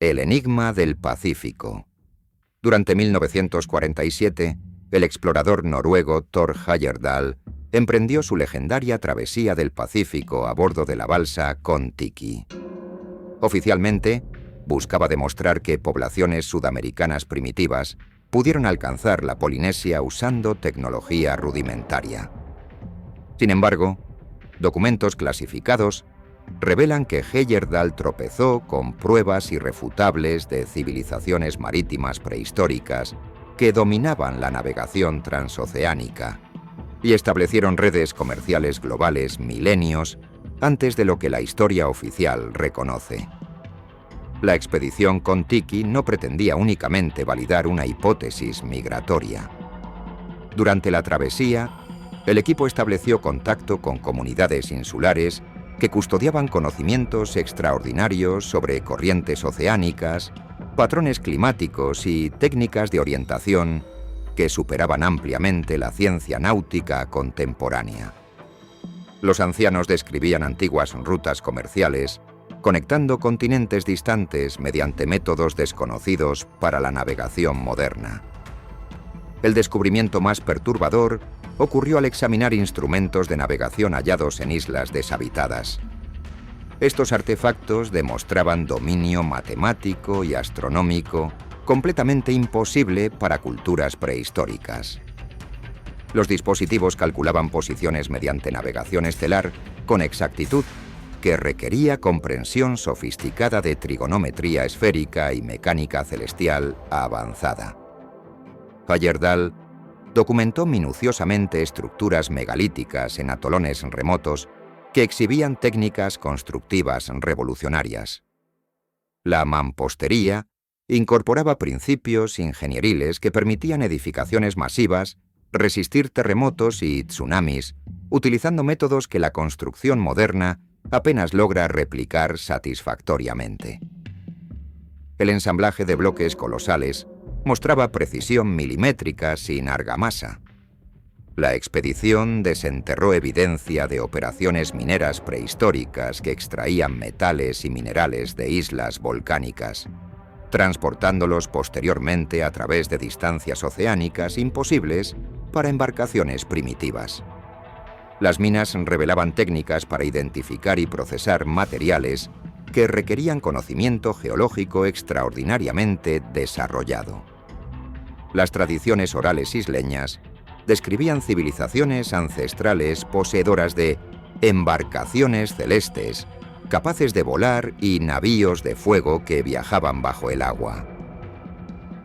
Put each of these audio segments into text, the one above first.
El enigma del Pacífico. Durante 1947, el explorador noruego Thor Heyerdahl emprendió su legendaria travesía del Pacífico a bordo de la balsa Kon-Tiki. Oficialmente, buscaba demostrar que poblaciones sudamericanas primitivas pudieron alcanzar la Polinesia usando tecnología rudimentaria. Sin embargo, documentos clasificados revelan que Heyerdahl tropezó con pruebas irrefutables de civilizaciones marítimas prehistóricas que dominaban la navegación transoceánica y establecieron redes comerciales globales milenios antes de lo que la historia oficial reconoce. La expedición Kon-Tiki no pretendía únicamente validar una hipótesis migratoria. Durante la travesía, el equipo estableció contacto con comunidades insulares que custodiaban conocimientos extraordinarios sobre corrientes oceánicas, patrones climáticos y técnicas de orientación que superaban ampliamente la ciencia náutica contemporánea. Los ancianos describían antiguas rutas comerciales, conectando continentes distantes mediante métodos desconocidos para la navegación moderna. El descubrimiento más perturbador ocurrió al examinar instrumentos de navegación hallados en islas deshabitadas. Estos artefactos demostraban dominio matemático y astronómico completamente imposible para culturas prehistóricas. Los dispositivos calculaban posiciones mediante navegación estelar con exactitud que requería comprensión sofisticada de trigonometría esférica y mecánica celestial avanzada. Heyerdahl documentó minuciosamente estructuras megalíticas en atolones remotos que exhibían técnicas constructivas revolucionarias. La mampostería incorporaba principios ingenieriles que permitían edificaciones masivas, resistir terremotos y tsunamis, utilizando métodos que la construcción moderna apenas logra replicar satisfactoriamente. El ensamblaje de bloques colosales mostraba precisión milimétrica sin argamasa. La expedición desenterró evidencia de operaciones mineras prehistóricas que extraían metales y minerales de islas volcánicas, transportándolos posteriormente a través de distancias oceánicas imposibles para embarcaciones primitivas. Las minas revelaban técnicas para identificar y procesar materiales que requerían conocimiento geológico extraordinariamente desarrollado. Las tradiciones orales isleñas describían civilizaciones ancestrales poseedoras de embarcaciones celestes, capaces de volar y navíos de fuego que viajaban bajo el agua.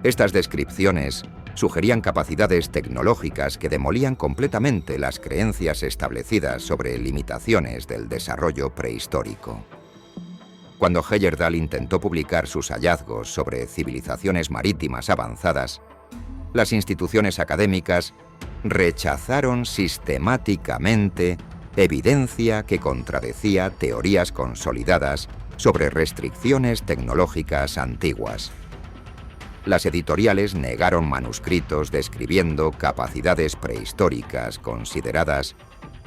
Estas descripciones sugerían capacidades tecnológicas que demolían completamente las creencias establecidas sobre limitaciones del desarrollo prehistórico. Cuando Heyerdahl intentó publicar sus hallazgos sobre civilizaciones marítimas avanzadas, las instituciones académicas rechazaron sistemáticamente evidencia que contradecía teorías consolidadas sobre restricciones tecnológicas antiguas. Las editoriales negaron manuscritos describiendo capacidades prehistóricas consideradas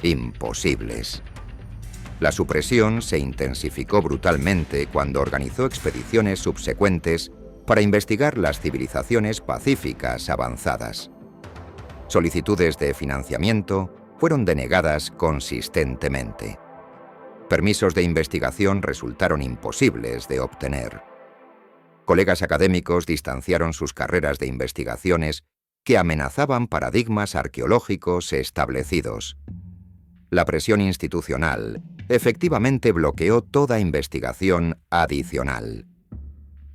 imposibles. La supresión se intensificó brutalmente cuando organizó expediciones subsecuentes para investigar las civilizaciones pacíficas avanzadas. Solicitudes de financiamiento fueron denegadas consistentemente. Permisos de investigación resultaron imposibles de obtener. Colegas académicos distanciaron sus carreras de investigaciones que amenazaban paradigmas arqueológicos establecidos. La presión institucional efectivamente bloqueó toda investigación adicional.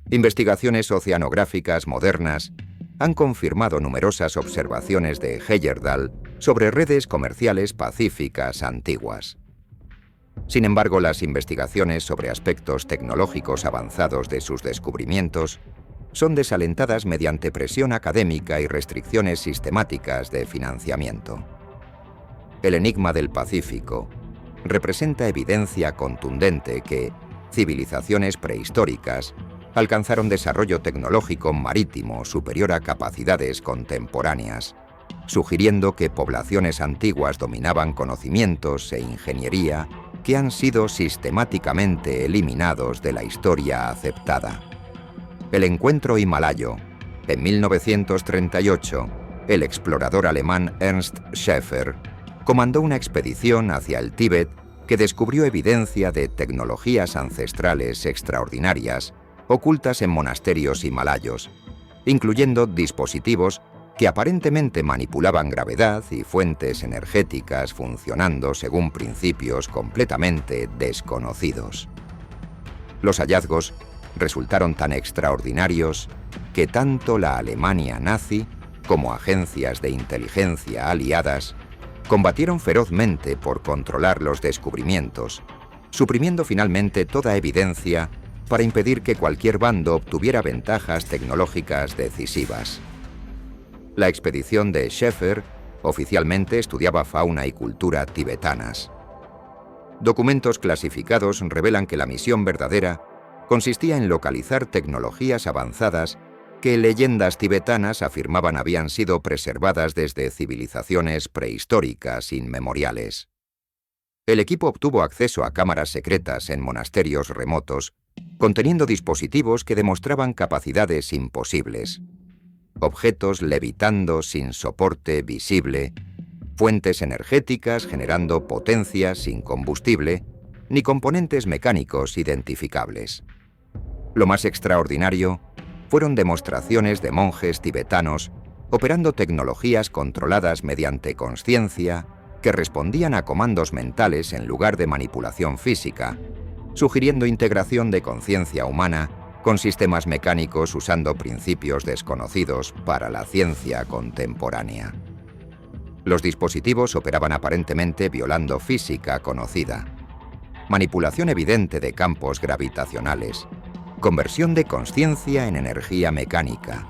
Investigaciones oceanográficas modernas han confirmado numerosas observaciones de Heyerdahl sobre redes comerciales pacíficas antiguas. Sin embargo, las investigaciones sobre aspectos tecnológicos avanzados de sus descubrimientos son desalentadas mediante presión académica y restricciones sistemáticas de financiamiento. El enigma del Pacífico representa evidencia contundente que civilizaciones prehistóricas alcanzaron desarrollo tecnológico marítimo superior a capacidades contemporáneas, sugiriendo que poblaciones antiguas dominaban conocimientos e ingeniería que han sido sistemáticamente eliminados de la historia aceptada. El encuentro himalayo. En 1938, el explorador alemán Ernst Schäfer comandó una expedición hacia el Tíbet que descubrió evidencia de tecnologías ancestrales extraordinarias ocultas en monasterios himalayos, incluyendo dispositivos que aparentemente manipulaban gravedad y fuentes energéticas funcionando según principios completamente desconocidos. Los hallazgos resultaron tan extraordinarios que tanto la Alemania nazi como agencias de inteligencia aliadas combatieron ferozmente por controlar los descubrimientos, suprimiendo finalmente toda evidencia para impedir que cualquier bando obtuviera ventajas tecnológicas decisivas. La expedición de Schäfer oficialmente estudiaba fauna y cultura tibetanas. Documentos clasificados revelan que la misión verdadera consistía en localizar tecnologías avanzadas que leyendas tibetanas afirmaban habían sido preservadas desde civilizaciones prehistóricas inmemoriales. El equipo obtuvo acceso a cámaras secretas en monasterios remotos, conteniendo dispositivos que demostraban capacidades imposibles. Objetos levitando sin soporte visible, fuentes energéticas generando potencia sin combustible, ni componentes mecánicos identificables. Lo más extraordinario fueron demostraciones de monjes tibetanos operando tecnologías controladas mediante consciencia que respondían a comandos mentales en lugar de manipulación física, sugiriendo integración de conciencia humana con sistemas mecánicos usando principios desconocidos para la ciencia contemporánea. Los dispositivos operaban aparentemente violando física conocida, manipulación evidente de campos gravitacionales, conversión de consciencia en energía mecánica,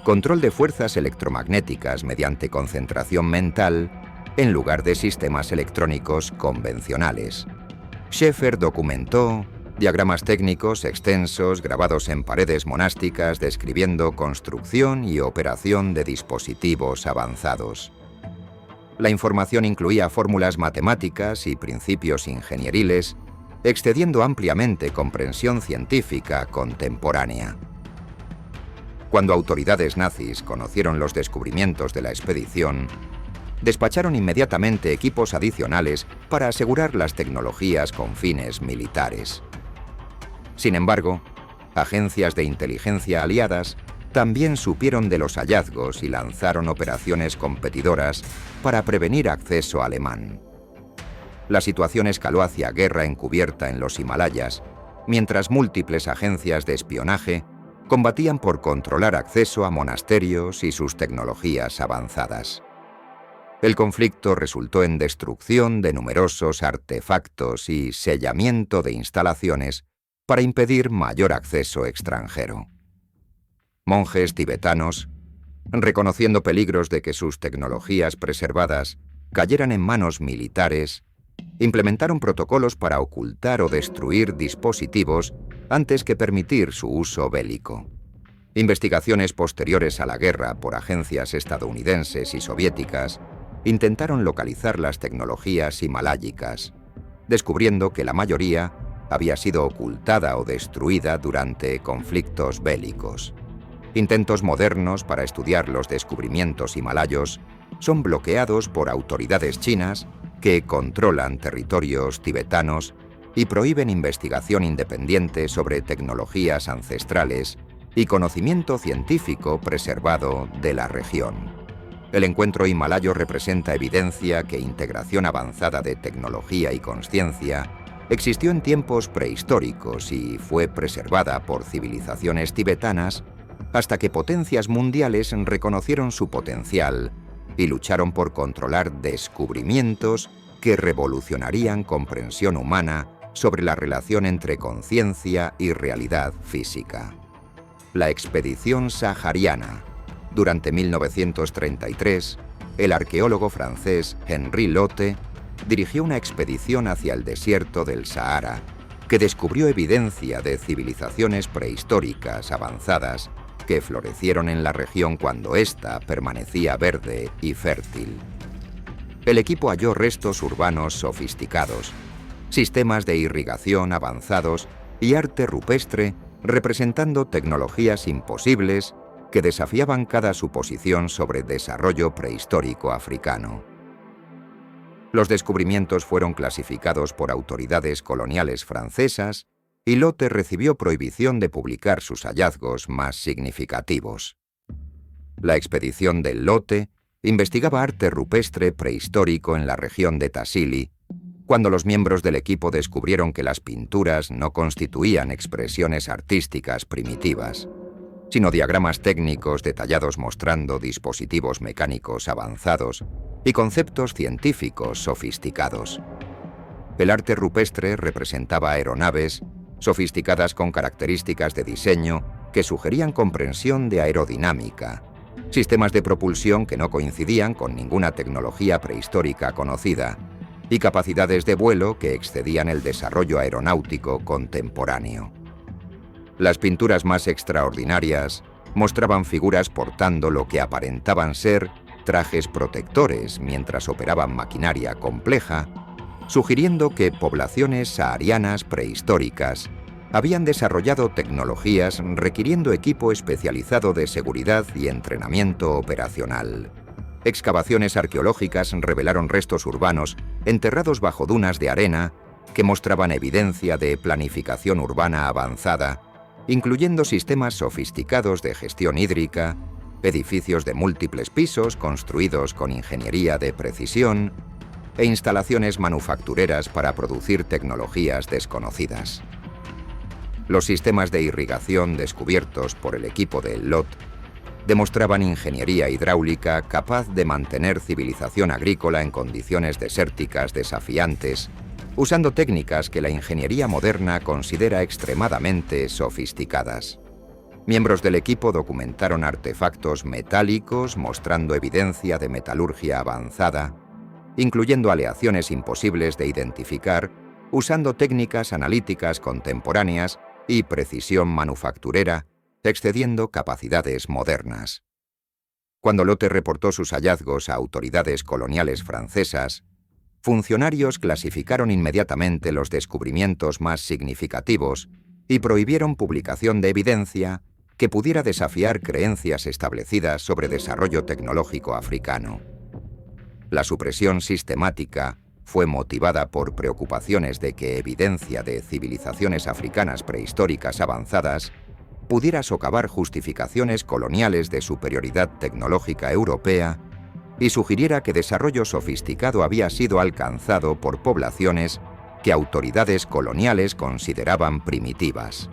control de fuerzas electromagnéticas mediante concentración mental en lugar de sistemas electrónicos convencionales. Schäfer documentó diagramas técnicos extensos grabados en paredes monásticas describiendo construcción y operación de dispositivos avanzados. La información incluía fórmulas matemáticas y principios ingenieriles, excediendo ampliamente comprensión científica contemporánea. Cuando autoridades nazis conocieron los descubrimientos de la expedición, despacharon inmediatamente equipos adicionales para asegurar las tecnologías con fines militares. Sin embargo, agencias de inteligencia aliadas también supieron de los hallazgos y lanzaron operaciones competidoras para prevenir acceso alemán. La situación escaló hacia guerra encubierta en los Himalayas, mientras múltiples agencias de espionaje combatían por controlar acceso a monasterios y sus tecnologías avanzadas. El conflicto resultó en destrucción de numerosos artefactos y sellamiento de instalaciones para impedir mayor acceso extranjero. Monjes tibetanos, reconociendo peligros de que sus tecnologías preservadas cayeran en manos militares, implementaron protocolos para ocultar o destruir dispositivos antes que permitir su uso bélico. Investigaciones posteriores a la guerra por agencias estadounidenses y soviéticas intentaron localizar las tecnologías himalayicas, descubriendo que la mayoría había sido ocultada o destruida durante conflictos bélicos. Intentos modernos para estudiar los descubrimientos himalayos son bloqueados por autoridades chinas que controlan territorios tibetanos y prohíben investigación independiente sobre tecnologías ancestrales y conocimiento científico preservado de la región. El encuentro himalayo representa evidencia que integración avanzada de tecnología y consciencia existió en tiempos prehistóricos y fue preservada por civilizaciones tibetanas hasta que potencias mundiales reconocieron su potencial y lucharon por controlar descubrimientos que revolucionarían comprensión humana sobre la relación entre conciencia y realidad física. La expedición sahariana. Durante 1933, el arqueólogo francés Henri Lotte dirigió una expedición hacia el desierto del Sahara que descubrió evidencia de civilizaciones prehistóricas avanzadas que florecieron en la región cuando ésta permanecía verde y fértil. El equipo halló restos urbanos sofisticados, sistemas de irrigación avanzados y arte rupestre representando tecnologías imposibles que desafiaban cada suposición sobre desarrollo prehistórico africano. Los descubrimientos fueron clasificados por autoridades coloniales francesas y Lotte recibió prohibición de publicar sus hallazgos más significativos. La expedición de Lotte investigaba arte rupestre prehistórico en la región de Tassili, cuando los miembros del equipo descubrieron que las pinturas no constituían expresiones artísticas primitivas, sino diagramas técnicos detallados mostrando dispositivos mecánicos avanzados y conceptos científicos sofisticados. El arte rupestre representaba aeronaves sofisticadas con características de diseño que sugerían comprensión de aerodinámica, sistemas de propulsión que no coincidían con ninguna tecnología prehistórica conocida y capacidades de vuelo que excedían el desarrollo aeronáutico contemporáneo. Las pinturas más extraordinarias mostraban figuras portando lo que aparentaban ser trajes protectores mientras operaban maquinaria compleja, sugiriendo que poblaciones saharianas prehistóricas habían desarrollado tecnologías requiriendo equipo especializado de seguridad y entrenamiento operacional. Excavaciones arqueológicas revelaron restos urbanos enterrados bajo dunas de arena que mostraban evidencia de planificación urbana avanzada, incluyendo sistemas sofisticados de gestión hídrica, edificios de múltiples pisos construidos con ingeniería de precisión e instalaciones manufactureras para producir tecnologías desconocidas. Los sistemas de irrigación descubiertos por el equipo de Lotte demostraban ingeniería hidráulica capaz de mantener civilización agrícola en condiciones desérticas desafiantes, usando técnicas que la ingeniería moderna considera extremadamente sofisticadas. Miembros del equipo documentaron artefactos metálicos mostrando evidencia de metalurgia avanzada, incluyendo aleaciones imposibles de identificar, usando técnicas analíticas contemporáneas y precisión manufacturera, excediendo capacidades modernas. Cuando Lotte reportó sus hallazgos a autoridades coloniales francesas, funcionarios clasificaron inmediatamente los descubrimientos más significativos y prohibieron publicación de evidencia que pudiera desafiar creencias establecidas sobre desarrollo tecnológico africano. La supresión sistemática fue motivada por preocupaciones de que evidencia de civilizaciones africanas prehistóricas avanzadas pudiera socavar justificaciones coloniales de superioridad tecnológica europea y sugiriera que desarrollo sofisticado había sido alcanzado por poblaciones que autoridades coloniales consideraban primitivas.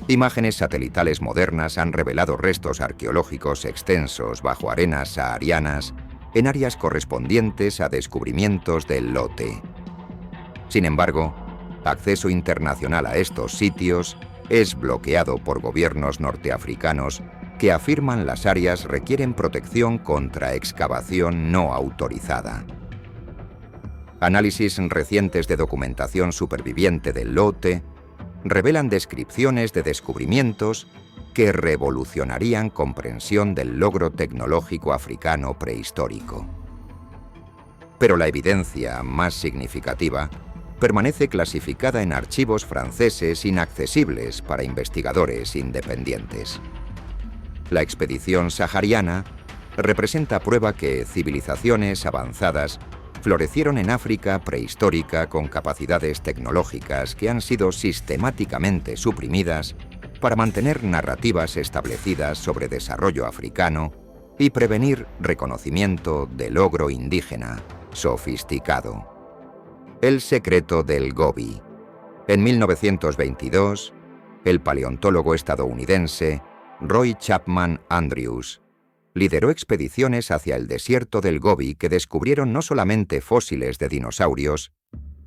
Imágenes satelitales modernas han revelado restos arqueológicos extensos bajo arenas saharianas en áreas correspondientes a descubrimientos del Lotte. Sin embargo, acceso internacional a estos sitios es bloqueado por gobiernos norteafricanos que afirman las áreas requieren protección contra excavación no autorizada. Análisis recientes de documentación superviviente del Lotte revelan descripciones de descubrimientos que revolucionarían comprensión del logro tecnológico africano prehistórico. Pero la evidencia más significativa permanece clasificada en archivos franceses inaccesibles para investigadores independientes. La expedición sahariana representa prueba que civilizaciones avanzadas florecieron en África prehistórica con capacidades tecnológicas que han sido sistemáticamente suprimidas para mantener narrativas establecidas sobre desarrollo africano y prevenir reconocimiento de logro indígena sofisticado. El secreto del Gobi. En 1922, el paleontólogo estadounidense Roy Chapman Andrews lideró expediciones hacia el desierto del Gobi que descubrieron no solamente fósiles de dinosaurios,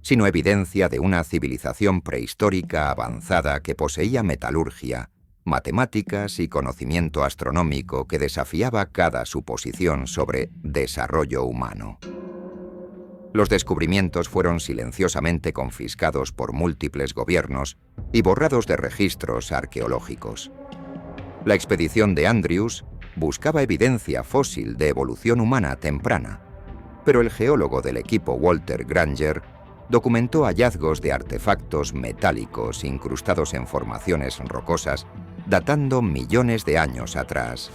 sino evidencia de una civilización prehistórica avanzada que poseía metalurgia, matemáticas y conocimiento astronómico que desafiaba cada suposición sobre desarrollo humano. Los descubrimientos fueron silenciosamente confiscados por múltiples gobiernos y borrados de registros arqueológicos. La expedición de Andrews buscaba evidencia fósil de evolución humana temprana, pero el geólogo del equipo Walter Granger documentó hallazgos de artefactos metálicos incrustados en formaciones rocosas datando millones de años atrás,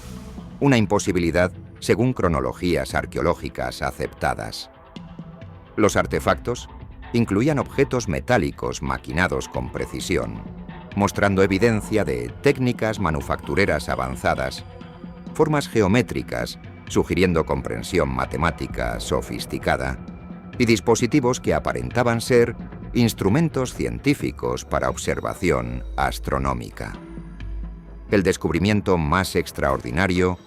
una imposibilidad según cronologías arqueológicas aceptadas. Los artefactos incluían objetos metálicos maquinados con precisión, mostrando evidencia de técnicas manufactureras avanzadas, formas geométricas sugiriendo comprensión matemática sofisticada y dispositivos que aparentaban ser instrumentos científicos para observación astronómica. El descubrimiento más extraordinario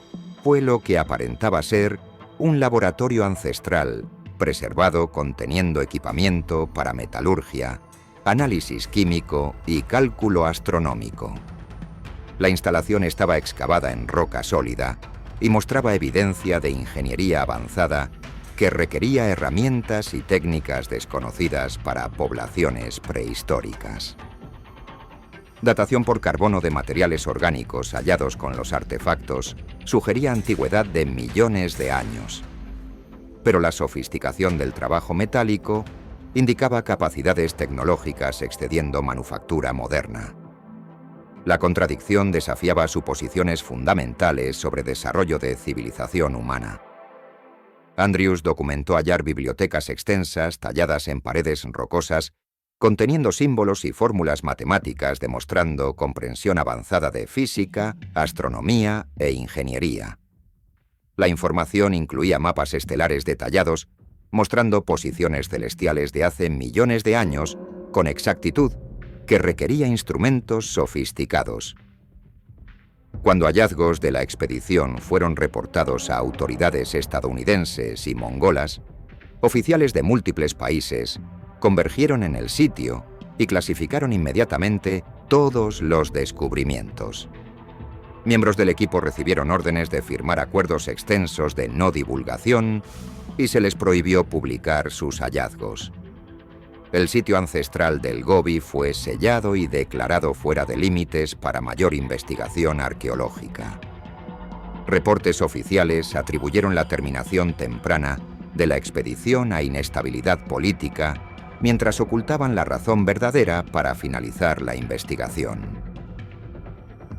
fue lo que aparentaba ser un laboratorio ancestral preservado conteniendo equipamiento para metalurgia, análisis químico y cálculo astronómico. La instalación estaba excavada en roca sólida y mostraba evidencia de ingeniería avanzada que requería herramientas y técnicas desconocidas para poblaciones prehistóricas. Datación por carbono de materiales orgánicos hallados con los artefactos sugería antigüedad de millones de años. Pero la sofisticación del trabajo metálico indicaba capacidades tecnológicas excediendo manufactura moderna. La contradicción desafiaba suposiciones fundamentales sobre desarrollo de civilización humana. Andrews documentó hallar bibliotecas extensas talladas en paredes rocosas conteniendo símbolos y fórmulas matemáticas demostrando comprensión avanzada de física, astronomía e ingeniería. La información incluía mapas estelares detallados, mostrando posiciones celestiales de hace millones de años con exactitud que requería instrumentos sofisticados. Cuando hallazgos de la expedición fueron reportados a autoridades estadounidenses y mongolas, oficiales de múltiples países convergieron en el sitio y clasificaron inmediatamente todos los descubrimientos. Miembros del equipo recibieron órdenes de firmar acuerdos extensos de no divulgación y se les prohibió publicar sus hallazgos. El sitio ancestral del Gobi fue sellado y declarado fuera de límites para mayor investigación arqueológica. Reportes oficiales atribuyeron la terminación temprana de la expedición a inestabilidad política, mientras ocultaban la razón verdadera para finalizar la investigación.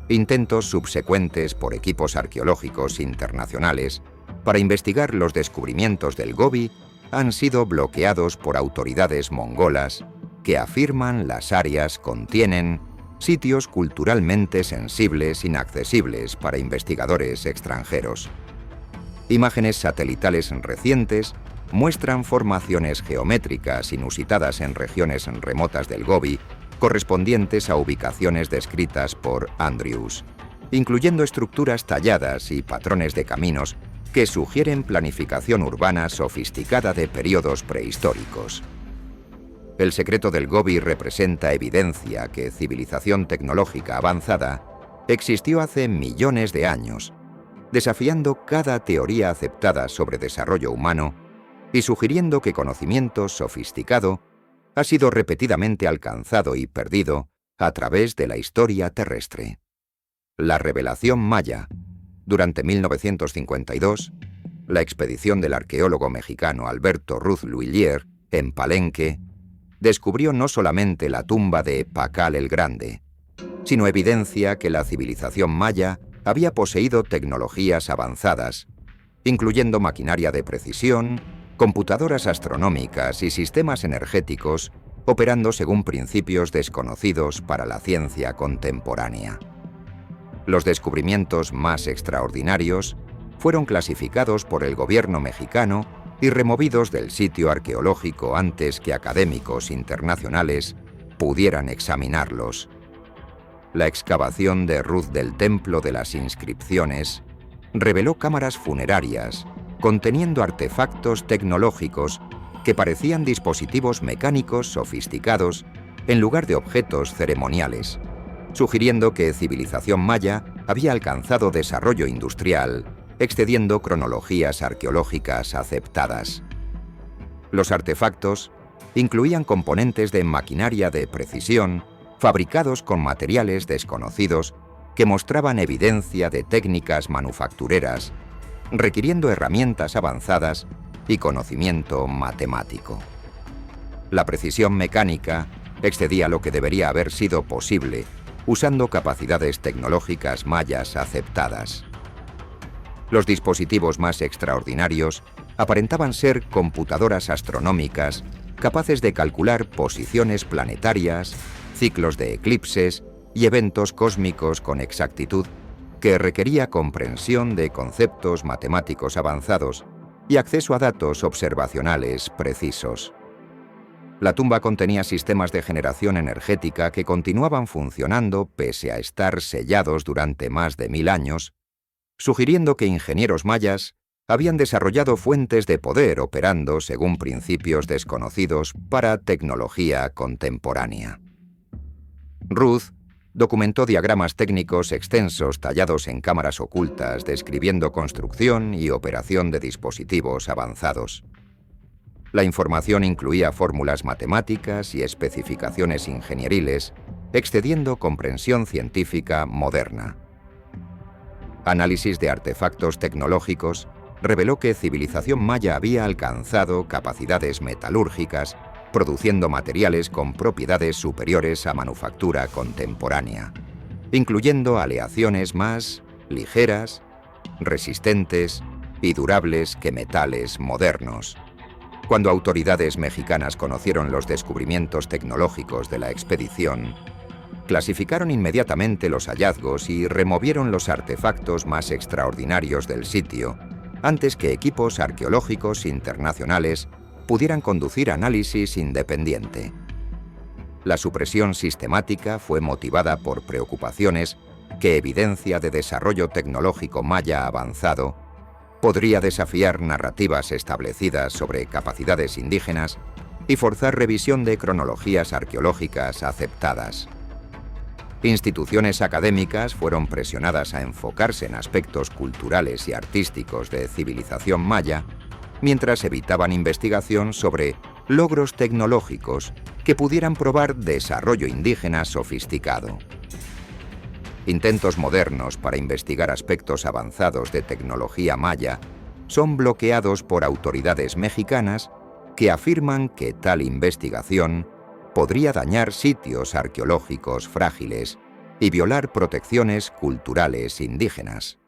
Intentos subsecuentes por equipos arqueológicos internacionales para investigar los descubrimientos del Gobi han sido bloqueados por autoridades mongolas que afirman las áreas contienen sitios culturalmente sensibles inaccesibles para investigadores extranjeros. Imágenes satelitales recientes muestran formaciones geométricas inusitadas en regiones remotas del Gobi correspondientes a ubicaciones descritas por Andrews, incluyendo estructuras talladas y patrones de caminos que sugieren planificación urbana sofisticada de periodos prehistóricos. El secreto del Gobi representa evidencia que civilización tecnológica avanzada existió hace millones de años, desafiando cada teoría aceptada sobre desarrollo humano y sugiriendo que conocimiento sofisticado ha sido repetidamente alcanzado y perdido a través de la historia terrestre. La revelación maya. Durante 1952, la expedición del arqueólogo mexicano Alberto Ruz L'Huillier, en Palenque, descubrió no solamente la tumba de Pacal el Grande, sino evidencia que la civilización maya había poseído tecnologías avanzadas, incluyendo maquinaria de precisión, computadoras astronómicas y sistemas energéticos operando según principios desconocidos para la ciencia contemporánea. Los descubrimientos más extraordinarios fueron clasificados por el gobierno mexicano y removidos del sitio arqueológico antes que académicos internacionales pudieran examinarlos. La excavación de Ruz del Templo de las Inscripciones reveló cámaras funerarias conteniendo artefactos tecnológicos que parecían dispositivos mecánicos sofisticados en lugar de objetos ceremoniales, sugiriendo que civilización maya había alcanzado desarrollo industrial, excediendo cronologías arqueológicas aceptadas. Los artefactos incluían componentes de maquinaria de precisión fabricados con materiales desconocidos que mostraban evidencia de técnicas manufactureras, requiriendo herramientas avanzadas y conocimiento matemático. La precisión mecánica excedía lo que debería haber sido posible, usando capacidades tecnológicas mayas aceptadas. Los dispositivos más extraordinarios aparentaban ser computadoras astronómicas capaces de calcular posiciones planetarias, ciclos de eclipses y eventos cósmicos con exactitud, que requería comprensión de conceptos matemáticos avanzados y acceso a datos observacionales precisos. La tumba contenía sistemas de generación energética que continuaban funcionando pese a estar sellados durante más de 1000 años, sugiriendo que ingenieros mayas habían desarrollado fuentes de poder operando según principios desconocidos para tecnología contemporánea. Ruth documentó diagramas técnicos extensos tallados en cámaras ocultas describiendo construcción y operación de dispositivos avanzados. La información incluía fórmulas matemáticas y especificaciones ingenieriles, excediendo comprensión científica moderna. Análisis de artefactos tecnológicos reveló que civilización maya había alcanzado capacidades metalúrgicas, produciendo materiales con propiedades superiores a manufactura contemporánea, incluyendo aleaciones más ligeras, resistentes y durables que metales modernos. Cuando autoridades mexicanas conocieron los descubrimientos tecnológicos de la expedición, clasificaron inmediatamente los hallazgos y removieron los artefactos más extraordinarios del sitio, antes que equipos arqueológicos internacionales pudieran conducir análisis independiente. La supresión sistemática fue motivada por preocupaciones que evidencia de desarrollo tecnológico maya avanzado podría desafiar narrativas establecidas sobre capacidades indígenas y forzar revisión de cronologías arqueológicas aceptadas. Instituciones académicas fueron presionadas a enfocarse en aspectos culturales y artísticos de civilización maya, mientras evitaban investigación sobre logros tecnológicos que pudieran probar desarrollo indígena sofisticado. Intentos modernos para investigar aspectos avanzados de tecnología maya son bloqueados por autoridades mexicanas que afirman que tal investigación podría dañar sitios arqueológicos frágiles y violar protecciones culturales indígenas.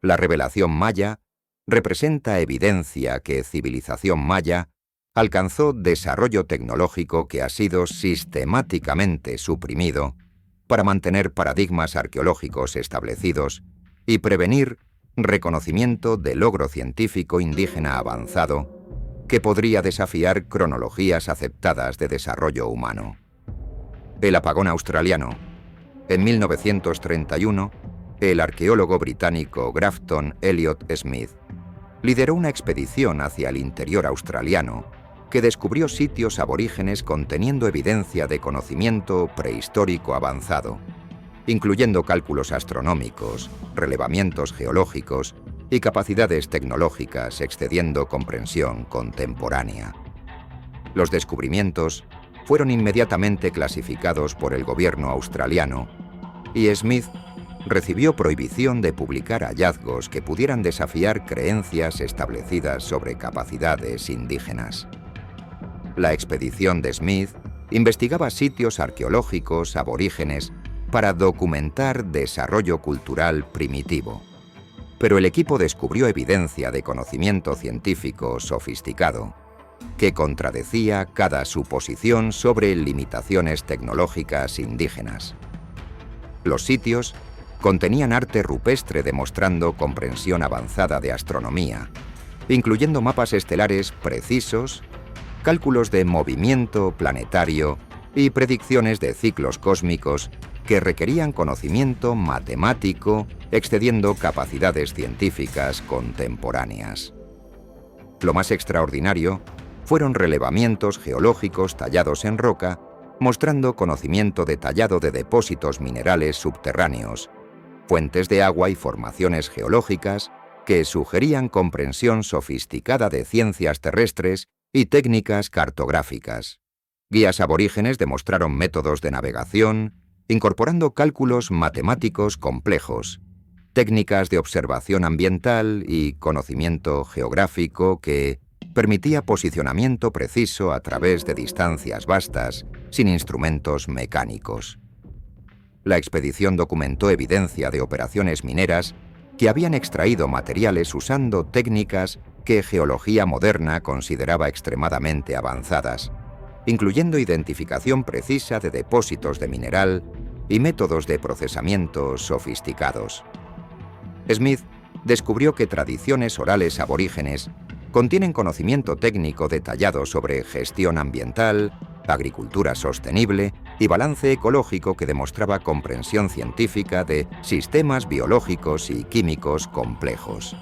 La revelación maya representa evidencia que civilización maya alcanzó desarrollo tecnológico que ha sido sistemáticamente suprimido para mantener paradigmas arqueológicos establecidos y prevenir reconocimiento de logro científico indígena avanzado que podría desafiar cronologías aceptadas de desarrollo humano. El apagón australiano. En 1931, el arqueólogo británico Grafton Elliot Smith lideró una expedición hacia el interior australiano que descubrió sitios aborígenes conteniendo evidencia de conocimiento prehistórico avanzado, incluyendo cálculos astronómicos, relevamientos geológicos y capacidades tecnológicas excediendo comprensión contemporánea. Los descubrimientos fueron inmediatamente clasificados por el gobierno australiano y Smith recibió prohibición de publicar hallazgos que pudieran desafiar creencias establecidas sobre capacidades indígenas. La expedición de Smith investigaba sitios arqueológicos aborígenes para documentar desarrollo cultural primitivo. Pero el equipo descubrió evidencia de conocimiento científico sofisticado que contradecía cada suposición sobre limitaciones tecnológicas indígenas. Los sitios contenían arte rupestre demostrando comprensión avanzada de astronomía, incluyendo mapas estelares precisos, cálculos de movimiento planetario y predicciones de ciclos cósmicos que requerían conocimiento matemático, excediendo capacidades científicas contemporáneas. Lo más extraordinario fueron relevamientos geológicos tallados en roca, mostrando conocimiento detallado de depósitos minerales subterráneos, fuentes de agua y formaciones geológicas que sugerían comprensión sofisticada de ciencias terrestres y técnicas cartográficas. Guías aborígenes demostraron métodos de navegación, incorporando cálculos matemáticos complejos, técnicas de observación ambiental y conocimiento geográfico que permitía posicionamiento preciso a través de distancias vastas, sin instrumentos mecánicos. La expedición documentó evidencia de operaciones mineras que habían extraído materiales usando técnicas que geología moderna consideraba extremadamente avanzadas, incluyendo identificación precisa de depósitos de mineral y métodos de procesamiento sofisticados. Smith descubrió que tradiciones orales aborígenes contienen conocimiento técnico detallado sobre gestión ambiental, agricultura sostenible y balance ecológico que demostraba comprensión científica de sistemas biológicos y químicos complejos.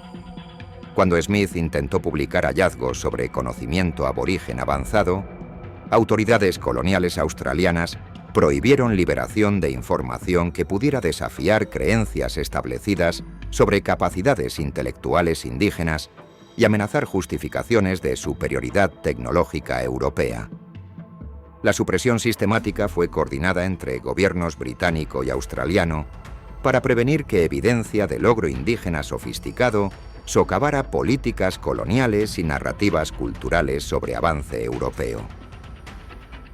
Cuando Smith intentó publicar hallazgos sobre conocimiento aborigen avanzado, autoridades coloniales australianas prohibieron liberación de información que pudiera desafiar creencias establecidas sobre capacidades intelectuales indígenas y amenazar justificaciones de superioridad tecnológica europea. La supresión sistemática fue coordinada entre gobiernos británico y australiano para prevenir que evidencia de logro indígena sofisticado socavara políticas coloniales y narrativas culturales sobre avance europeo.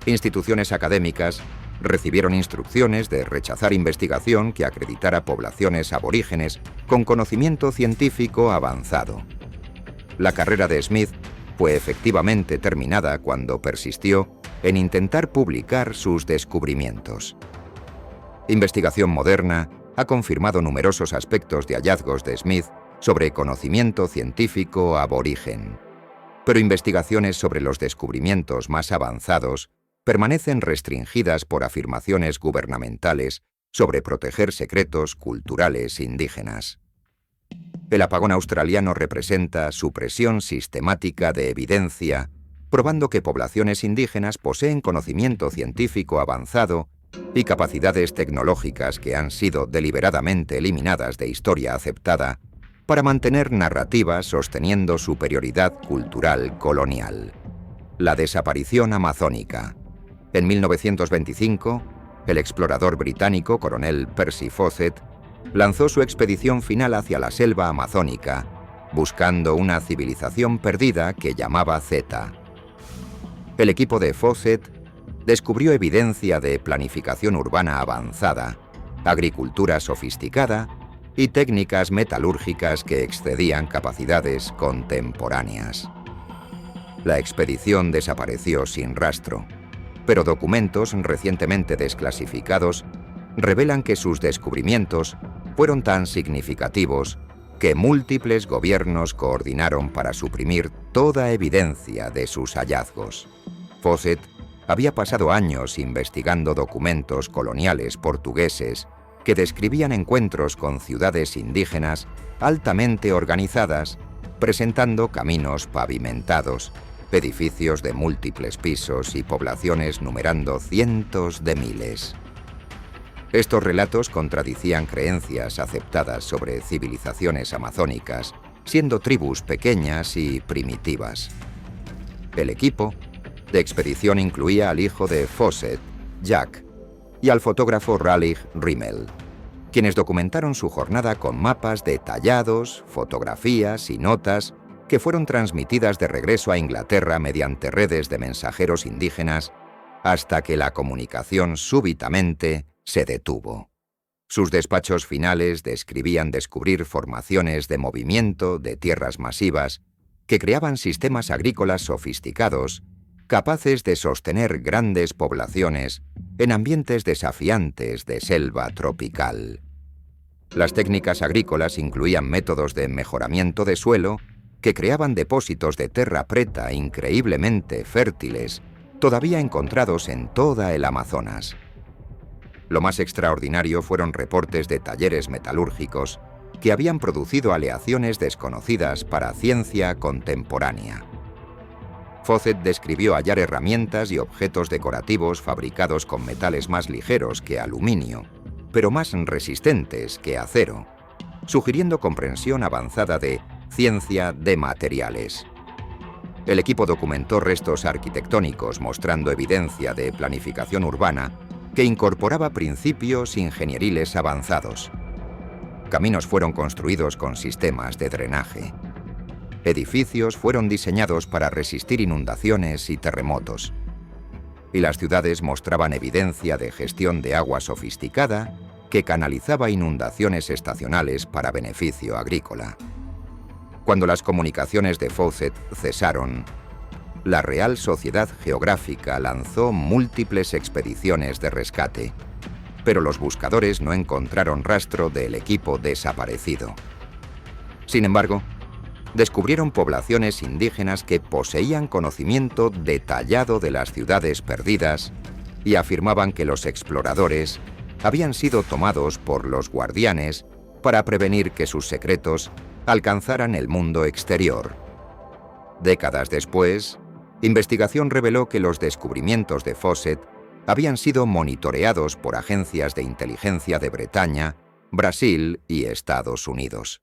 Instituciones académicas recibieron instrucciones de rechazar investigación que acreditara poblaciones aborígenes con conocimiento científico avanzado. La carrera de Smith fue efectivamente terminada cuando persistió en intentar publicar sus descubrimientos. Investigación moderna ha confirmado numerosos aspectos de hallazgos de Smith sobre conocimiento científico aborigen, pero investigaciones sobre los descubrimientos más avanzados permanecen restringidas por afirmaciones gubernamentales sobre proteger secretos culturales indígenas. El apagón australiano representa supresión sistemática de evidencia, probando que poblaciones indígenas poseen conocimiento científico avanzado y capacidades tecnológicas que han sido deliberadamente eliminadas de historia aceptada para mantener narrativas sosteniendo superioridad cultural colonial. La desaparición amazónica. En 1925, el explorador británico coronel Percy Fawcett lanzó su expedición final hacia la selva amazónica, buscando una civilización perdida que llamaba Zeta. El equipo de Fawcett descubrió evidencia de planificación urbana avanzada, agricultura sofisticada y técnicas metalúrgicas que excedían capacidades contemporáneas. La expedición desapareció sin rastro, pero documentos recientemente desclasificados revelan que sus descubrimientos fueron tan significativos que múltiples gobiernos coordinaron para suprimir toda evidencia de sus hallazgos. Fawcett había pasado años investigando documentos coloniales portugueses que describían encuentros con ciudades indígenas altamente organizadas, presentando caminos pavimentados, edificios de múltiples pisos y poblaciones numerando cientos de miles. Estos relatos contradicían creencias aceptadas sobre civilizaciones amazónicas, siendo tribus pequeñas y primitivas. El equipo de expedición incluía al hijo de Fawcett, Jack, y al fotógrafo Raleigh Rimmel, quienes documentaron su jornada con mapas detallados, fotografías y notas que fueron transmitidas de regreso a Inglaterra mediante redes de mensajeros indígenas hasta que la comunicación súbitamente se detuvo. Sus despachos finales describían descubrir formaciones de movimiento de tierras masivas que creaban sistemas agrícolas sofisticados capaces de sostener grandes poblaciones en ambientes desafiantes de selva tropical. Las técnicas agrícolas incluían métodos de mejoramiento de suelo que creaban depósitos de terra preta increíblemente fértiles, todavía encontrados en toda el Amazonas. Lo más extraordinario fueron reportes de talleres metalúrgicos que habían producido aleaciones desconocidas para ciencia contemporánea. Fawcett describió hallar herramientas y objetos decorativos fabricados con metales más ligeros que aluminio, pero más resistentes que acero, sugiriendo comprensión avanzada de ciencia de materiales. El equipo documentó restos arquitectónicos mostrando evidencia de planificación urbana que incorporaba principios ingenieriles avanzados. Caminos fueron construidos con sistemas de drenaje. edificios fueron diseñados para resistir inundaciones y terremotos. Y las ciudades mostraban evidencia de gestión de agua sofisticada que canalizaba inundaciones estacionales para beneficio agrícola. Cuando las comunicaciones de Fawcett cesaron, la Real Sociedad Geográfica lanzó múltiples expediciones de rescate, pero los buscadores no encontraron rastro del equipo desaparecido. Sin embargo, descubrieron poblaciones indígenas que poseían conocimiento detallado de las ciudades perdidas y afirmaban que los exploradores habían sido tomados por los guardianes para prevenir que sus secretos alcanzaran el mundo exterior. Décadas después, investigación reveló que los descubrimientos de Fawcett habían sido monitoreados por agencias de inteligencia de Bretaña, Brasil y Estados Unidos.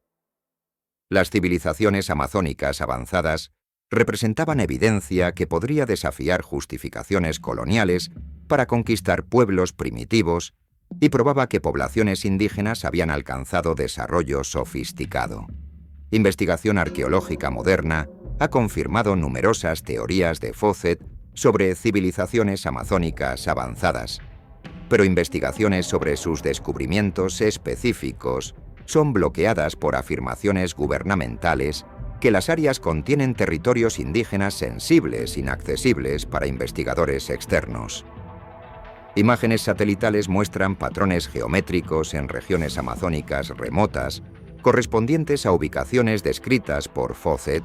Las civilizaciones amazónicas avanzadas representaban evidencia que podría desafiar justificaciones coloniales para conquistar pueblos primitivos y probaba que poblaciones indígenas habían alcanzado desarrollo sofisticado. Investigación arqueológica moderna ha confirmado numerosas teorías de Fawcett sobre civilizaciones amazónicas avanzadas, pero investigaciones sobre sus descubrimientos específicos son bloqueadas por afirmaciones gubernamentales que las áreas contienen territorios indígenas sensibles, inaccesibles para investigadores externos. Imágenes satelitales muestran patrones geométricos en regiones amazónicas remotas, correspondientes a ubicaciones descritas por Fawcett,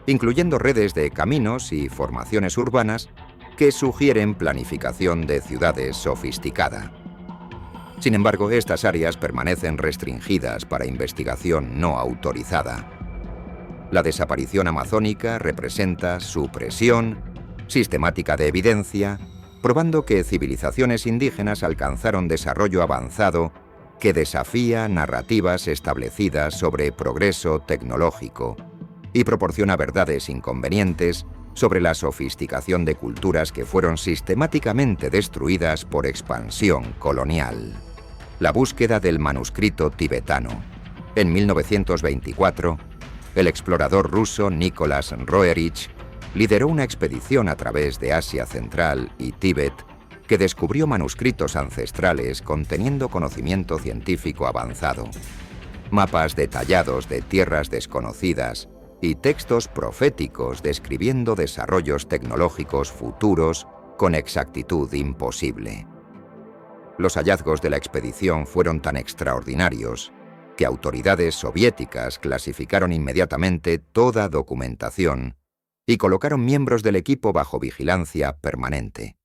incluyendo redes de caminos y formaciones urbanas que sugieren planificación de ciudades sofisticada. Sin embargo, estas áreas permanecen restringidas para investigación no autorizada. La desaparición amazónica representa supresión sistemática de evidencia, probando que civilizaciones indígenas alcanzaron desarrollo avanzado que desafía narrativas establecidas sobre progreso tecnológico y proporciona verdades inconvenientes sobre la sofisticación de culturas que fueron sistemáticamente destruidas por expansión colonial. La búsqueda del manuscrito tibetano. En 1924, el explorador ruso Nicholas Roerich lideró una expedición a través de Asia Central y Tíbet que descubrió manuscritos ancestrales conteniendo conocimiento científico avanzado, mapas detallados de tierras desconocidas y textos proféticos describiendo desarrollos tecnológicos futuros con exactitud imposible. Los hallazgos de la expedición fueron tan extraordinarios que autoridades soviéticas clasificaron inmediatamente toda documentación y colocaron miembros del equipo bajo vigilancia permanente.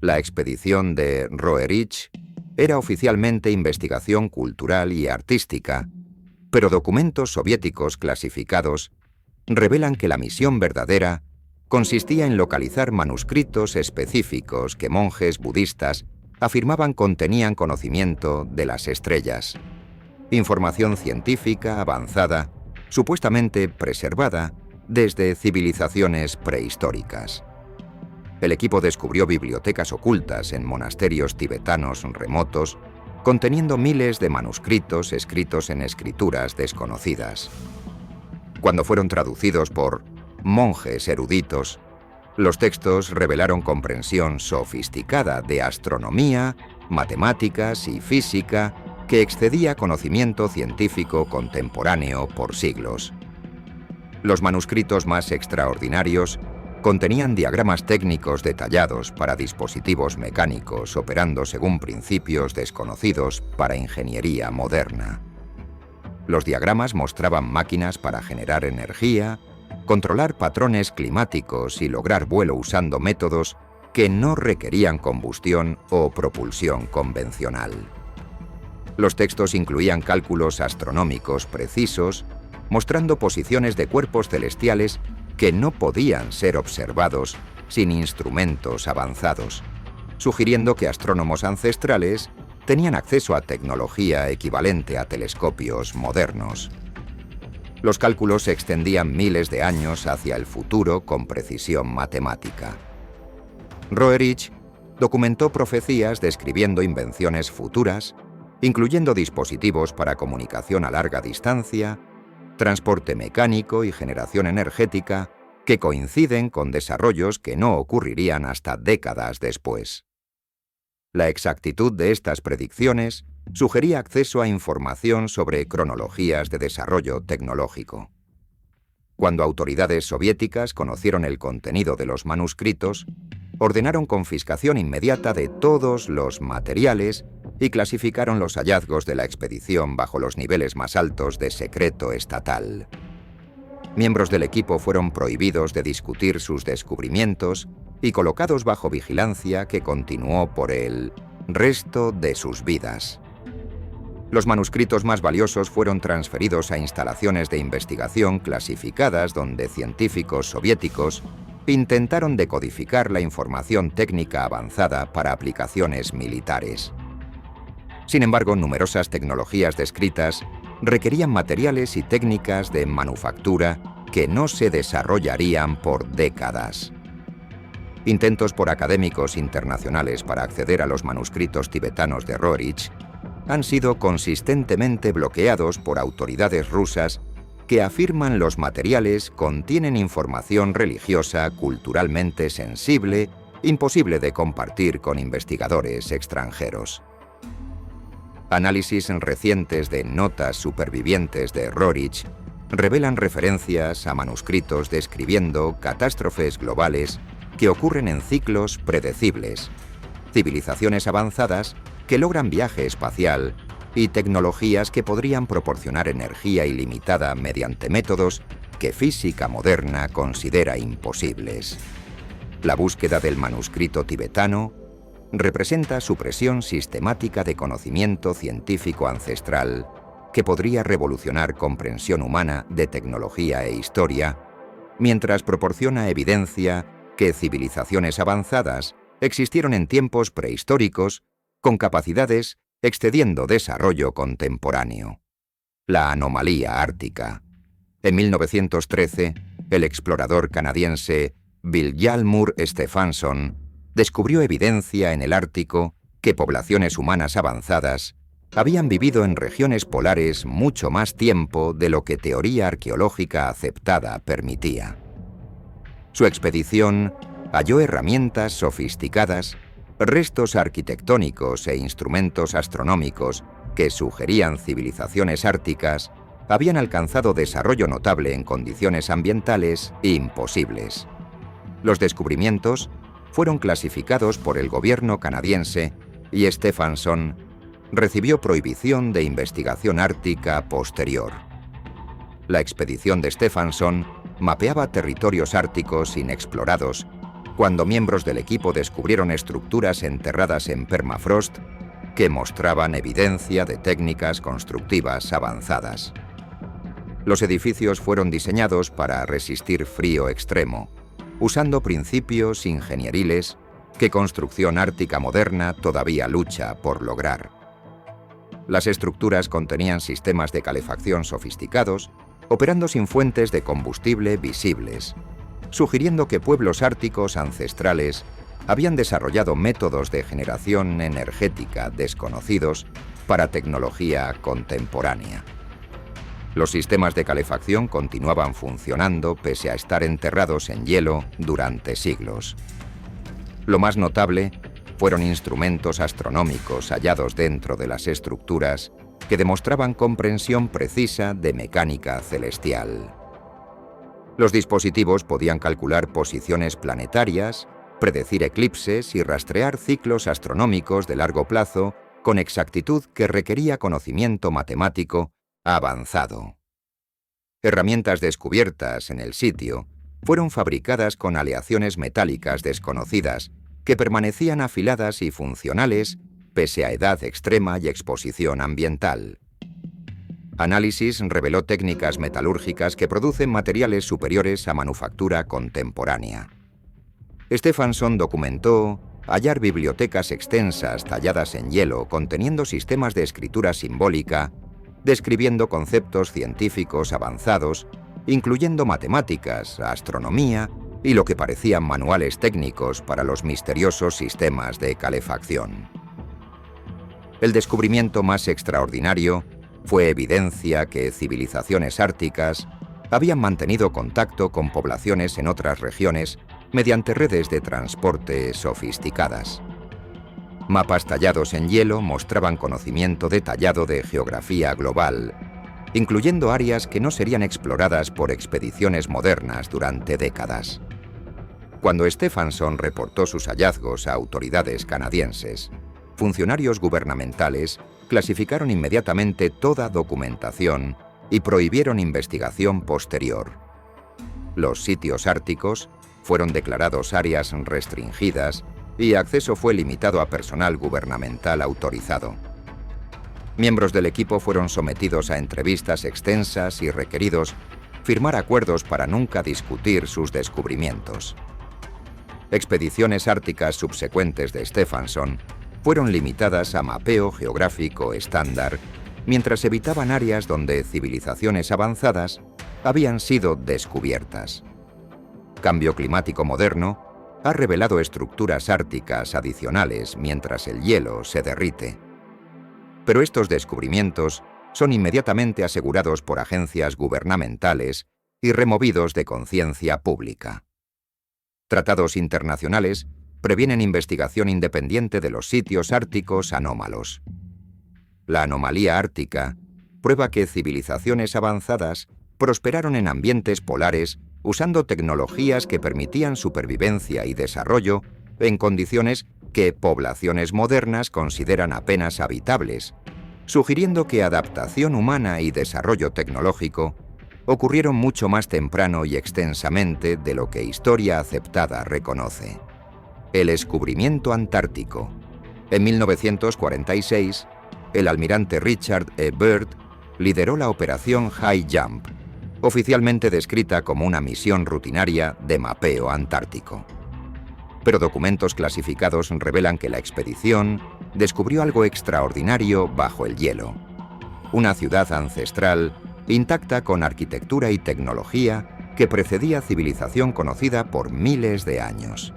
La expedición de Roerich era oficialmente investigación cultural y artística, pero documentos soviéticos clasificados revelan que la misión verdadera consistía en localizar manuscritos específicos que monjes budistas afirmaban contenían conocimiento de las estrellas, información científica avanzada, supuestamente preservada desde civilizaciones prehistóricas. El equipo descubrió bibliotecas ocultas en monasterios tibetanos remotos, conteniendo miles de manuscritos escritos en escrituras desconocidas. Cuando fueron traducidos por monjes eruditos, los textos revelaron comprensión sofisticada de astronomía, matemáticas y física que excedía conocimiento científico contemporáneo por siglos. Los manuscritos más extraordinarios contenían diagramas técnicos detallados para dispositivos mecánicos operando según principios desconocidos para ingeniería moderna. Los diagramas mostraban máquinas para generar energía, controlar patrones climáticos y lograr vuelo usando métodos que no requerían combustión o propulsión convencional. Los textos incluían cálculos astronómicos precisos, mostrando posiciones de cuerpos celestiales que no podían ser observados sin instrumentos avanzados, sugiriendo que astrónomos ancestrales tenían acceso a tecnología equivalente a telescopios modernos. Los cálculos se extendían miles de años hacia el futuro con precisión matemática. Roerich documentó profecías describiendo invenciones futuras, incluyendo dispositivos para comunicación a larga distancia, transporte mecánico y generación energética que coinciden con desarrollos que no ocurrirían hasta décadas después. La exactitud de estas predicciones sugería acceso a información sobre cronologías de desarrollo tecnológico. Cuando autoridades soviéticas conocieron el contenido de los manuscritos, ordenaron confiscación inmediata de todos los materiales y clasificaron los hallazgos de la expedición bajo los niveles más altos de secreto estatal. Miembros del equipo fueron prohibidos de discutir sus descubrimientos y colocados bajo vigilancia que continuó por el resto de sus vidas. Los manuscritos más valiosos fueron transferidos a instalaciones de investigación clasificadas donde científicos soviéticos intentaron decodificar la información técnica avanzada para aplicaciones militares. Sin embargo, numerosas tecnologías descritas requerían materiales y técnicas de manufactura que no se desarrollarían por décadas. Intentos por académicos internacionales para acceder a los manuscritos tibetanos de Roerich han sido consistentemente bloqueados por autoridades rusas que afirman los materiales contienen información religiosa culturalmente sensible, imposible de compartir con investigadores extranjeros. Análisis recientes de notas supervivientes de Roerich revelan referencias a manuscritos describiendo catástrofes globales que ocurren en ciclos predecibles, civilizaciones avanzadas que logran viaje espacial y tecnologías que podrían proporcionar energía ilimitada mediante métodos que física moderna considera imposibles. La búsqueda del manuscrito tibetano representa supresión sistemática de conocimiento científico ancestral que podría revolucionar comprensión humana de tecnología e historia, mientras proporciona evidencia que civilizaciones avanzadas existieron en tiempos prehistóricos con capacidades excediendo desarrollo contemporáneo. La anomalía ártica. En 1913, el explorador canadiense Vilhjálmur Stefansson descubrió evidencia en el Ártico que poblaciones humanas avanzadas habían vivido en regiones polares mucho más tiempo de lo que teoría arqueológica aceptada permitía. Su expedición halló herramientas sofisticadas, restos arquitectónicos e instrumentos astronómicos que sugerían civilizaciones árticas habían alcanzado desarrollo notable en condiciones ambientales imposibles. Los descubrimientos fueron clasificados por el gobierno canadiense y Stefansson recibió prohibición de investigación ártica posterior. La expedición de Stefansson mapeaba territorios árticos inexplorados cuando miembros del equipo descubrieron estructuras enterradas en permafrost que mostraban evidencia de técnicas constructivas avanzadas. Los edificios fueron diseñados para resistir frío extremo, usando principios ingenieriles que construcción ártica moderna todavía lucha por lograr. Las estructuras contenían sistemas de calefacción sofisticados, operando sin fuentes de combustible visibles, sugiriendo que pueblos árticos ancestrales habían desarrollado métodos de generación energética desconocidos para tecnología contemporánea. Los sistemas de calefacción continuaban funcionando pese a estar enterrados en hielo durante siglos. Lo más notable fueron instrumentos astronómicos hallados dentro de las estructuras que demostraban comprensión precisa de mecánica celestial. Los dispositivos podían calcular posiciones planetarias, predecir eclipses y rastrear ciclos astronómicos de largo plazo con exactitud que requería conocimiento matemático avanzado. Herramientas descubiertas en el sitio fueron fabricadas con aleaciones metálicas desconocidas que permanecían afiladas y funcionales pese a edad extrema y exposición ambiental. Análisis reveló técnicas metalúrgicas que producen materiales superiores a manufactura contemporánea. Stefansson documentó hallar bibliotecas extensas talladas en hielo conteniendo sistemas de escritura simbólica, describiendo conceptos científicos avanzados, incluyendo matemáticas, astronomía y lo que parecían manuales técnicos para los misteriosos sistemas de calefacción. El descubrimiento más extraordinario Fue evidencia que civilizaciones árticas habían mantenido contacto con poblaciones en otras regiones mediante redes de transporte sofisticadas. Mapas tallados en hielo mostraban conocimiento detallado de geografía global, incluyendo áreas que no serían exploradas por expediciones modernas durante décadas. Cuando Stephenson reportó sus hallazgos a autoridades canadienses, funcionarios gubernamentales clasificaron inmediatamente toda documentación y prohibieron investigación posterior. Los sitios árticos fueron declarados áreas restringidas y acceso fue limitado a personal gubernamental autorizado. Miembros del equipo fueron sometidos a entrevistas extensas y requeridos firmar acuerdos para nunca discutir sus descubrimientos. Expediciones árticas subsecuentes de Stephenson fueron limitadas a mapeo geográfico estándar, mientras evitaban áreas donde civilizaciones avanzadas habían sido descubiertas. Cambio climático moderno ha revelado estructuras árticas adicionales mientras el hielo se derrite. Pero estos descubrimientos son inmediatamente asegurados por agencias gubernamentales y removidos de conciencia pública. Tratados internacionales previenen investigación independiente de los sitios árticos anómalos. La anomalía ártica prueba que civilizaciones avanzadas prosperaron en ambientes polares usando tecnologías que permitían supervivencia y desarrollo en condiciones que poblaciones modernas consideran apenas habitables, sugiriendo que adaptación humana y desarrollo tecnológico ocurrieron mucho más temprano y extensamente de lo que historia aceptada reconoce. El descubrimiento antártico. En 1946, el almirante Richard E. Byrd lideró la operación High Jump, oficialmente descrita como una misión rutinaria de mapeo antártico. Pero documentos clasificados revelan que la expedición descubrió algo extraordinario bajo el hielo. Una ciudad ancestral intacta con arquitectura y tecnología que precedía civilización conocida por miles de años.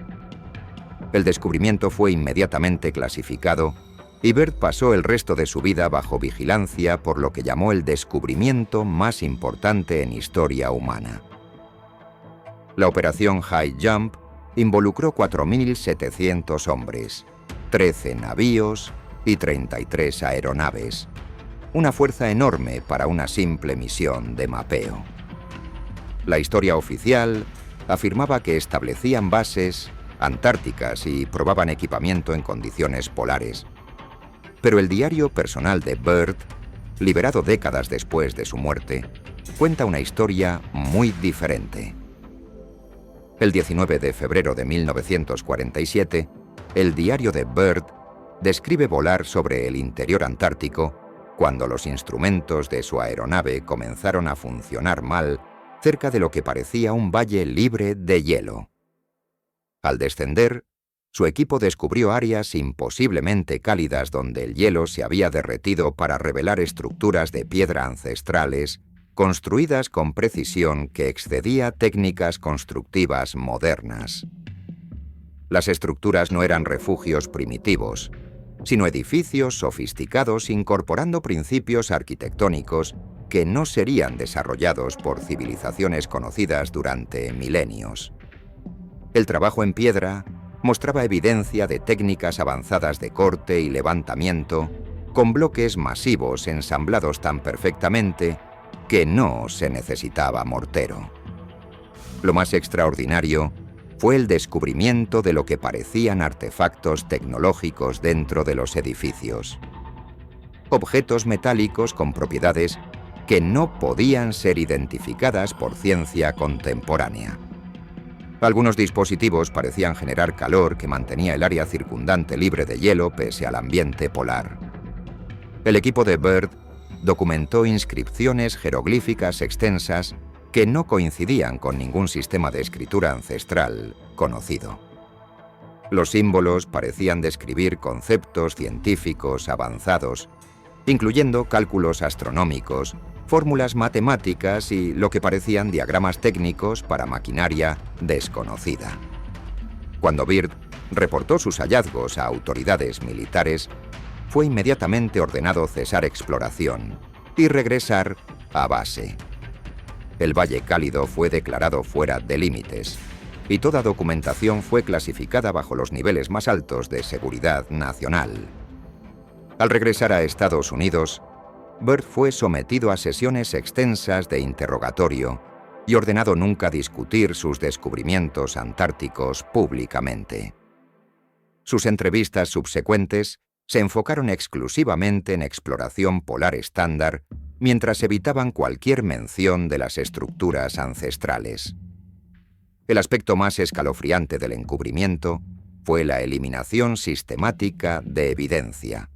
El descubrimiento fue inmediatamente clasificado y Byrd pasó el resto de su vida bajo vigilancia por lo que llamó el descubrimiento más importante en historia humana. La operación High Jump involucró 4.700 hombres, 13 navíos y 33 aeronaves, una fuerza enorme para una simple misión de mapeo. La historia oficial afirmaba que establecían bases antárticas y probaban equipamiento en condiciones polares. Pero el diario personal de Byrd, liberado décadas después de su muerte, cuenta una historia muy diferente. El 19 de febrero de 1947, el diario de Byrd describe volar sobre el interior antártico cuando los instrumentos de su aeronave comenzaron a funcionar mal cerca de lo que parecía un valle libre de hielo. Al descender, su equipo descubrió áreas imposiblemente cálidas donde el hielo se había derretido para revelar estructuras de piedra ancestrales construidas con precisión que excedía técnicas constructivas modernas. Las estructuras no eran refugios primitivos, sino edificios sofisticados incorporando principios arquitectónicos que no serían desarrollados por civilizaciones conocidas durante milenios. El trabajo en piedra mostraba evidencia de técnicas avanzadas de corte y levantamiento, con bloques masivos ensamblados tan perfectamente que no se necesitaba mortero. Lo más extraordinario fue el descubrimiento de lo que parecían artefactos tecnológicos dentro de los edificios. Objetos metálicos con propiedades que no podían ser identificadas por ciencia contemporánea. Algunos dispositivos parecían generar calor que mantenía el área circundante libre de hielo pese al ambiente polar. El equipo de Byrd documentó inscripciones jeroglíficas extensas que no coincidían con ningún sistema de escritura ancestral conocido. Los símbolos parecían describir conceptos científicos avanzados, incluyendo cálculos astronómicos, fórmulas matemáticas y lo que parecían diagramas técnicos para maquinaria desconocida. Cuando Byrd reportó sus hallazgos a autoridades militares, fue inmediatamente ordenado cesar exploración y regresar a base. El Valle Cálido fue declarado fuera de límites y toda documentación fue clasificada bajo los niveles más altos de seguridad nacional. Al regresar a Estados Unidos, Byrd fue sometido a sesiones extensas de interrogatorio y ordenado nunca discutir sus descubrimientos antárticos públicamente. Sus entrevistas subsecuentes se enfocaron exclusivamente en exploración polar estándar, mientras evitaban cualquier mención de las estructuras ancestrales. El aspecto más escalofriante del encubrimiento fue la eliminación sistemática de evidencia.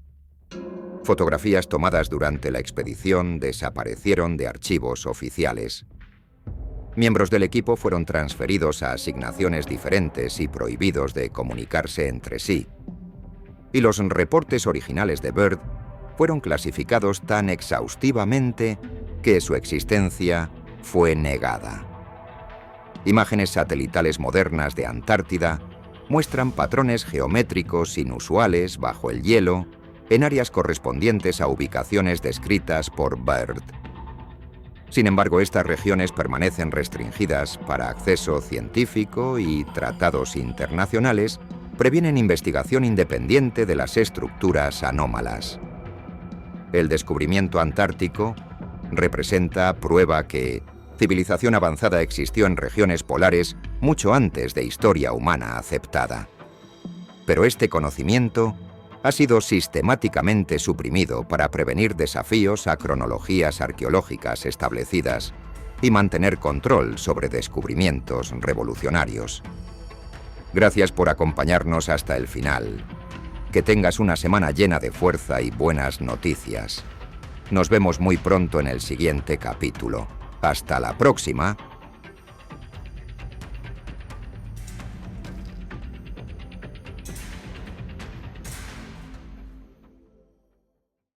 Fotografías tomadas durante la expedición desaparecieron de archivos oficiales. Miembros del equipo fueron transferidos a asignaciones diferentes y prohibidos de comunicarse entre sí. Y los reportes originales de Byrd fueron clasificados tan exhaustivamente que su existencia fue negada. Imágenes satelitales modernas de Antártida muestran patrones geométricos inusuales bajo el hielo en áreas correspondientes a ubicaciones descritas por Byrd. Sin embargo, estas regiones permanecen restringidas para acceso científico y tratados internacionales previenen investigación independiente de las estructuras anómalas. El descubrimiento antártico representa prueba que civilización avanzada existió en regiones polares mucho antes de historia humana aceptada. Pero este conocimiento ha sido sistemáticamente suprimido para prevenir desafíos a cronologías arqueológicas establecidas y mantener control sobre descubrimientos revolucionarios. Gracias por acompañarnos hasta el final. Que tengas una semana llena de fuerza y buenas noticias. Nos vemos muy pronto en el siguiente capítulo. Hasta la próxima.